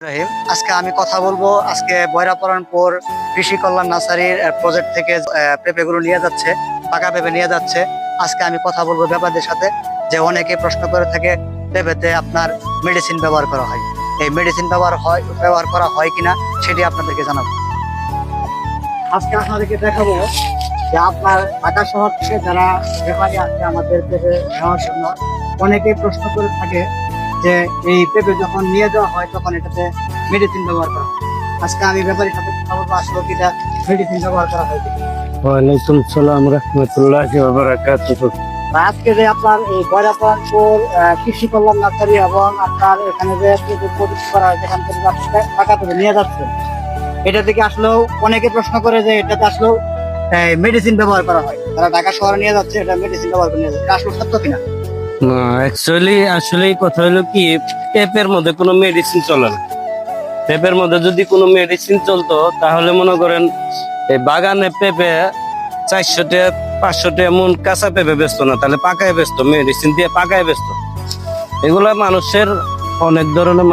রহিম, আজকে আমি কথা বলবো। আজকে বয়রাপরানপুর কৃষি কল্যাণ নার্সারির প্রজেক্ট থেকে পেঁপেগুলো নিয়ে যাচ্ছে, পাকা পেঁপে নিয়ে যাচ্ছে। আজকে আমি কথা বলবো ব্যাপারীদের সাথে, যে অনেকে প্রশ্ন করে থাকে পেঁপেতে আপনার মেডিসিন ব্যবহার করা হয়। এই মেডিসিন ব্যবহার করা হয় কিনা সেটি আপনাদেরকে জানাবো। আজকে আপনাদেরকে দেখাবো যে আপনার ঢাকা শহর থেকে যারা ব্যাপারী আছে আমাদের পেঁপে নেওয়ার জন্য, অনেকেই প্রশ্ন করে থাকে যে এই পেঁপে যখন নিয়ে যাওয়া হয় তখন এটাতে মেডিসিন ব্যবহার করা হয়। আজকে আমি ব্যাপারীর সাথে কথা বলবো, আসলে কিটা মেডিসিন ব্যবহার করা হয় কিনা। ওয়ালাইকুম সালাম রহমতুল্লাহি ওয়া বারাকাতুহু। আজকে যে আপনার এই বয়রাপরানপুর কৃষি কল্যাণ নার্সারি এবং আপনার এখানে যে প্রযুক্তি করা হয় যেখান থেকে আপনি টাকা থেকে নিয়ে যাচ্ছেন, এটা থেকে আসলেও অনেকে প্রশ্ন করে যে এটাতে আসলেও মেডিসিন ব্যবহার করা হয়। তারা ঢাকা শহরে নিয়ে যাচ্ছে, এটা মেডিসিন ব্যবহার করে নিয়ে যাচ্ছে, এটা আসলে সত্য কিনা? আসলে কথা হলো কি, পেঁপের মধ্যে কোনো মেডিসিন চলে না। পেঁপের মধ্যে যদি কোনো মেডিসিন চলতো তাহলে মনে করেন এই বাগানে পেঁপে 400 500 মন কাঁচা পেঁপে বেচতো না, তাহলে পাকায় বেচতো, মেডিসিন দিয়ে পাকায় বেচতো। এগুলা অনেক ধরনের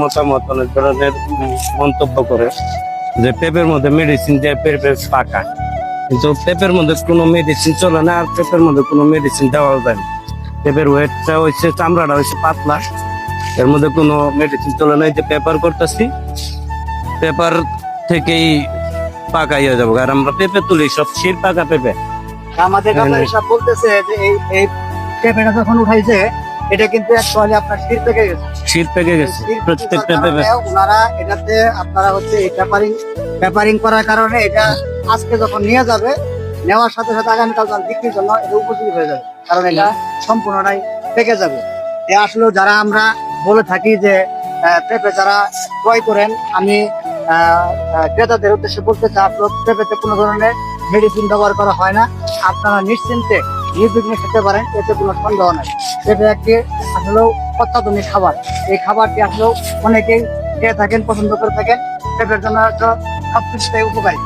মতামত, অনেক ধরনের মন্তব্য করে যে পেঁপের মধ্যে মেডিসিন দিয়ে পেঁপে পাকা, কিন্তু পেঁপের মধ্যে কোনো মেডিসিন চলে না, আর পেঁপের মধ্যে কোনো মেডিসিন দেওয়া যায় না। পেঁপের ওয়েটটা হয়েছে, চামড়াটা হয়েছে পাতলা, এর মধ্যে কোনো মেডিসিন চলে না। এই যে পেপার করতেছি, পেপার থেকেই পাকা হয়ে যাবো। আর আমরা পেঁপে তুলি সব শির পাকা পেঁপে। আমাদের ব্যাপারী সব বলতেছে যে এই পেঁপেটা যখন উঠাইছে এটা কিন্তু অ্যাকচুয়ালি আপনার শীত পেকে গেছে। শীত পেকে গেছে প্রত্যেকটা পেঁপে। ওনারা এটাতে আপনারা হচ্ছে এই পেপারিং করার কারণে এটা আজকে যখন নিয়ে যাবে, নেওয়ার সাথে সাথে আগামীকাল যখন বিক্রির জন্য এটা উপযোগী হয়ে যাবে, কারণ এটা সম্পূর্ণটাই পেকে যাবে। এ আসলে যারা আমরা বলে থাকি যে পেঁপে যারা ক্রয় করেন, আমি ক্রেতাদের উদ্দেশ্যে বলতে চাই, আপনার পেঁপেতে কোনো ধরনের মেডিসিন ব্যবহার করা হয় না। আপনারা নিশ্চিন্তে নির্বিঘ্নে খেতে পারেন, এতে কোনো সন্দেহ নাই। পেঁপে একটি আসলেও অত্যাধুনিক খাবার। এই খাবারটি আসলেও অনেকেই খেয়ে থাকেন, পছন্দ করে থাকেন। পেঁপের জন্য সবকিছুটাই উপকারী।